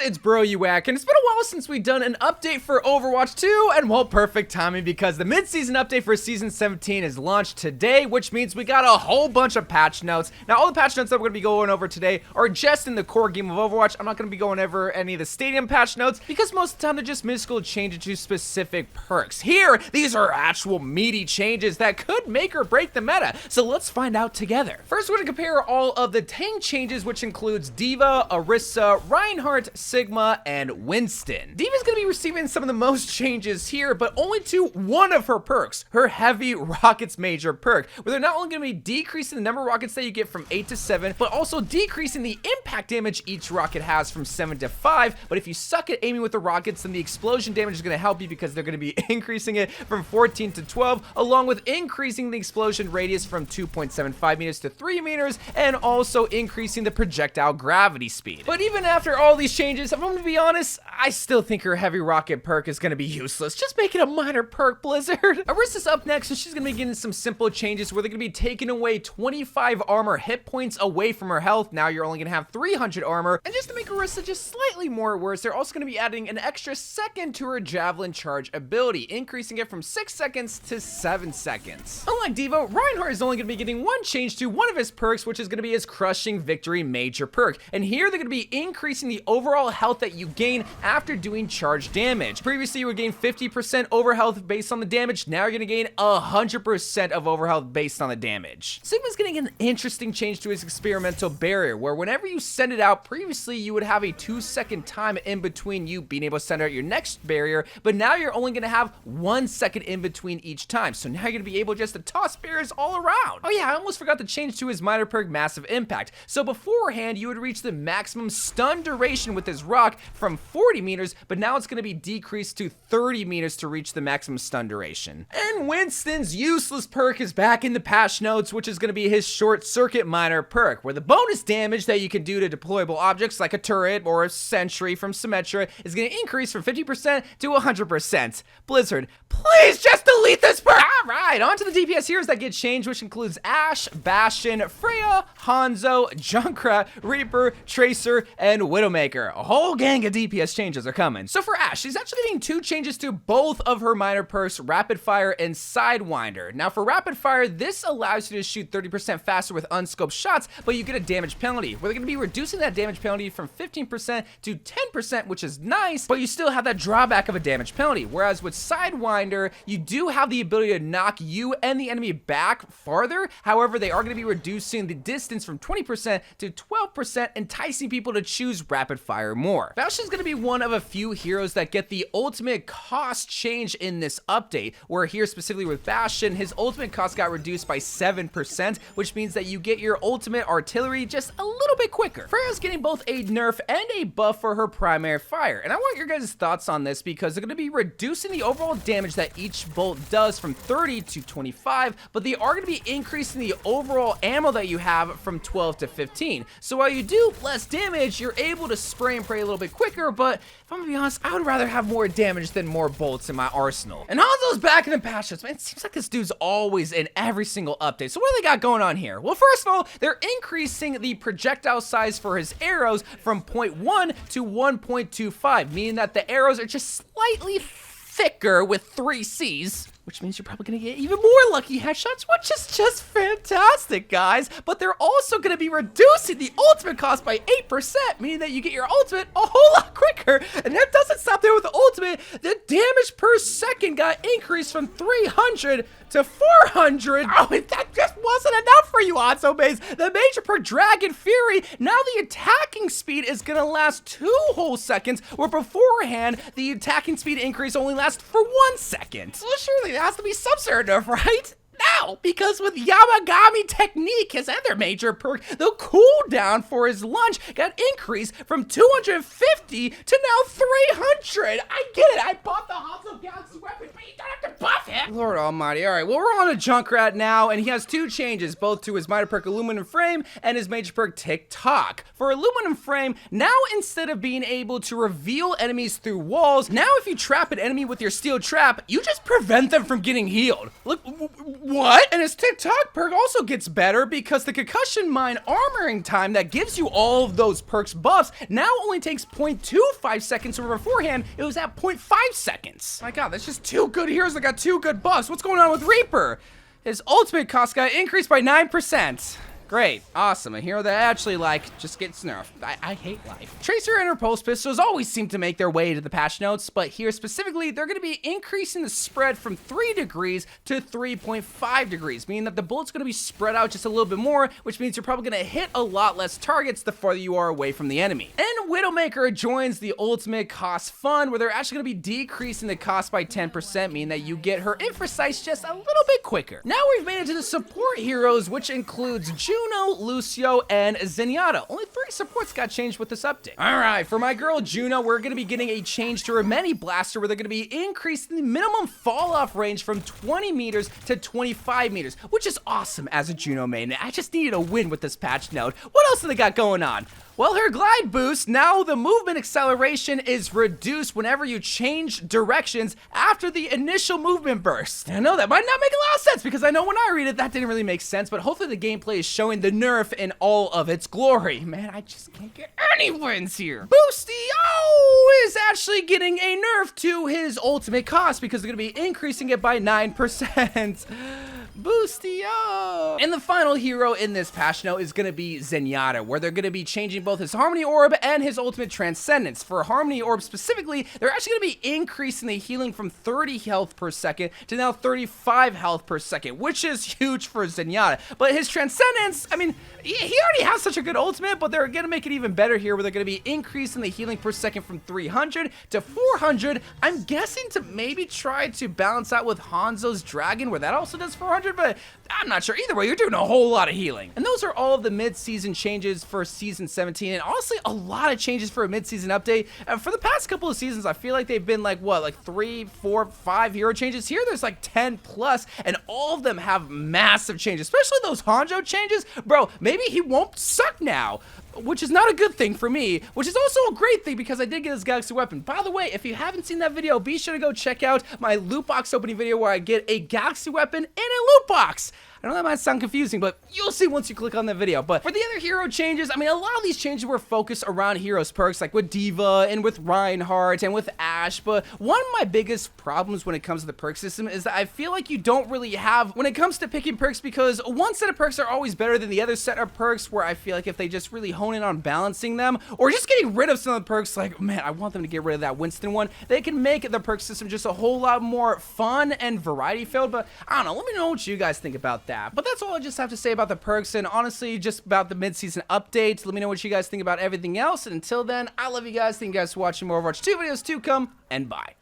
it's bro you whack, and it's been a while since we've done an update for Overwatch 2, and well, perfect timing because the mid-season update for Season 17 is launched today, which means we got a whole bunch of patch notes. Now, all the patch notes that we're going to be going over today are just in the core game of Overwatch. I'm not going to be going over any of the stadium patch notes because most of the time they're just minuscule changes to specific perks. Here, these are actual meaty changes that could make or break the meta, so let's find out together. First, we're going to compare all of the tank changes, which includes D.va, Orisa, Reinhardt, Sigma, and Winston. D.va's going to be receiving some of the most changes here, but only to one of her perks, her Heavy Rockets major perk, where they're not only going to be decreasing the number of rockets that you get from 8 to 7, but also decreasing the impact damage each rocket has from 7 to 5. But if you suck at aiming with the rockets, then the explosion damage is going to help you because they're going to be increasing it from 14 to 12, along with increasing the explosion radius from 2.75 meters to 3 meters, and also increasing the projectile gravity speed. But even after all these changes, if I'm going to be honest, I still think her Heavy Rocket perk is going to be useless. Just make it a minor perk, Blizzard. Orisa's up next, and she's going to be getting some simple changes where they're going to be taking away 25 armor hit points away from her health. Now you're only going to have 300 armor, and just to make Orisa just slightly more worse, they're also going to be adding an extra second to her javelin charge ability, increasing it from 6 seconds to 7 seconds. Unlike D.va, Reinhardt is only going to be getting one change to one of his perks, which is going to be his Crushing Victory major perk. And here they're going to be increasing the overall health that you gain after doing charge damage. Previously, you would gain 50% over health based on the damage. Now you're going to gain 100% of over health based on the damage. Sigma's getting an interesting change to his experimental barrier, where whenever you send it out, previously you would have a 2-second time in between you being able to send out your next barrier, but now you're only going to have 1 second in between each time. So now you're going to be able just to toss barriers all around. Oh yeah, I almost forgot to change to his minor perk Massive Impact. So beforehand, you would reach the maximum stun duration with his rock from 40 meters, but now it's going to be decreased to 30 meters to reach the maximum stun duration. And Winston's useless perk is back in the patch notes, which is going to be his Short Circuit minor perk, where the bonus damage that you can do to deployable objects like a turret or a sentry from Symmetra is going to increase from 50% to 100%. Blizzard, please just delete this perk! Alright, on to the DPS heroes that get changed, which includes Ashe, Bastion, Freja, Hanzo, Junkrat, Reaper, Tracer, and Widowmaker. A whole gang of DPS changes are coming. So for Ashe, she's actually getting 2 changes to both of her minor perks, Rapid Fire and Sidewinder. Now for Rapid Fire, this allows you to shoot 30% faster with unscoped shots, but you get a damage penalty, where they're going to be reducing that damage penalty from 15% to 10%, which is nice, but you still have that drawback of a damage penalty. Whereas with Sidewinder, you do have the ability to knock you and the enemy back farther. However, they are going to be reducing the distance from 20% to 12%, enticing people to choose Rapid Fire more. Bastion is going to be one of a few heroes that get the ultimate cost change in this update, where here specifically with Bastion, his ultimate cost got reduced by 7%, which means that you get your ultimate artillery just a little bit quicker. Freya's getting both a nerf and a buff for her primary fire, and I want your guys' thoughts on this because they're going to be reducing the overall damage that each bolt does from 30 to 25, but they are going to be increasing the overall ammo that you have from 12 to 15. So while you do less damage, you're able to spray and pray a little bit quicker, but if I'm gonna be honest, I would rather have more damage than more bolts in my arsenal. And Hanzo's back in the patch notes. Man, it seems like this dude's always in every single update. So what do they got going on here? Well, first of all, they're increasing the projectile size for his arrows from 0.1 to 1.25, meaning that the arrows are just slightly thicker with 3 C's, which means you're probably going to get even more lucky headshots, which is just fantastic, guys. But they're also going to be reducing the ultimate cost by 8%, meaning that you get your ultimate a whole lot quicker. And that doesn't stop there with the ultimate. The damage per second got increased from 300 to 400. Oh, if that just wasn't enough for you, Hanzo Maze. The major perk Dragon Fury, now the attacking speed is going to last 2 whole seconds, where beforehand, the attacking speed increase only lasts for 1 second. Well, surely there has to be some sort of, right? No, because with Yamagami Technique, his other major perk, the cooldown for his lunge got increased from 250 to now 300. I get it. I bought the Hanzo Galaxy weapon, but you don't have to buff it. Lord almighty. All right, well, we're on a Junkrat now, and he has 2 changes, both to his minor perk Aluminum Frame and his major perk TikTok. For Aluminum Frame, now instead of being able to reveal enemies through walls, now if you trap an enemy with your steel trap, you just prevent them from getting healed. Look, What? And his TikTok perk also gets better because the concussion mine armoring time that gives you all of those perks buffs now only takes 0.25 seconds, where beforehand it was at 0.5 seconds. My god, that's just two good heroes that got two good buffs. What's going on with Reaper? His ultimate cost got increased by 9%. Great, awesome, a hero that actually, like, just gets nerfed. I hate life. Tracer and her pulse pistols always seem to make their way to the patch notes, but here specifically, they're gonna be increasing the spread from 3 degrees to 3.5 degrees, meaning that the bullet's gonna be spread out just a little bit more, which means you're probably gonna hit a lot less targets the farther you are away from the enemy. And Widowmaker joins the ultimate cost fund, where they're actually gonna be decreasing the cost by 10%, meaning that you get her infrasight just a little bit quicker. Now we've made it to the support heroes, which includes Juno, Lucio, and Zenyatta. Only 3 supports got changed with this update. Alright, for my girl Juno, we're going to be getting a change to her Many Blaster, where they're going to be increasing the minimum fall-off range from 20 meters to 25 meters, which is awesome as a Juno main. I just needed a win with this patch note. What else do they got going on? Well, her glide boost, now the movement acceleration is reduced whenever you change directions after the initial movement burst. And I know that might not make a lot of sense, because I know when I read it, that didn't really make sense, but hopefully the gameplay is showing the nerf in all of its glory. Man, I just can't get any wins here. Boostio is actually getting a nerf to his ultimate cost, because they're going to be increasing it by 9%. Boostio! And the final hero in this patch note is going to be Zenyatta, where they're going to be changing both his Harmony Orb and his Ultimate Transcendence. For Harmony Orb specifically, they're actually going to be increasing the healing from 30 health per second to now 35 health per second, which is huge for Zenyatta. But his Transcendence, I mean, he already has such a good ultimate, but they're going to make it even better here, where they're going to be increasing the healing per second from 300 to 400. I'm guessing to maybe try to balance out with Hanzo's Dragon, where that also does 400, but I'm not sure. Either way, you're doing a whole lot of healing. And those are all of the mid-season changes for Season 17, and honestly, a lot of changes for a mid-season update. For the past couple of seasons, I feel like they've been like, what, like 3, 4, 5 hero changes? Here, there's like 10 plus, and all of them have massive changes, especially those Hanzo changes. Bro, maybe he won't suck now, which is not a good thing for me, which is also a great thing because I did get this Galaxy weapon. By the way, if you haven't seen that video, be sure to go check out my loot box opening video where I get a Galaxy weapon in a loot box. I know that might sound confusing, but you'll see once you click on that video. But for the other hero changes, I mean, a lot of these changes were focused around heroes' perks, like with D.va and with Reinhardt and with Ashe. But one of my biggest problems when it comes to the perk system is that I feel like you don't really have when it comes to picking perks, because one set of perks are always better than the other set of perks, where I feel like if they just really hone in on balancing them or just getting rid of some of the perks, like, man, I want them to get rid of that Winston one, they can make the perk system just a whole lot more fun and variety filled. But I don't know, let me know what you guys think about that. But that's all I just have to say about the perks, and honestly just about the mid-season updates. Let me know what you guys think about everything else, and until then, I love you guys. Thank you guys for watching. More Overwatch 2 videos to come, and bye.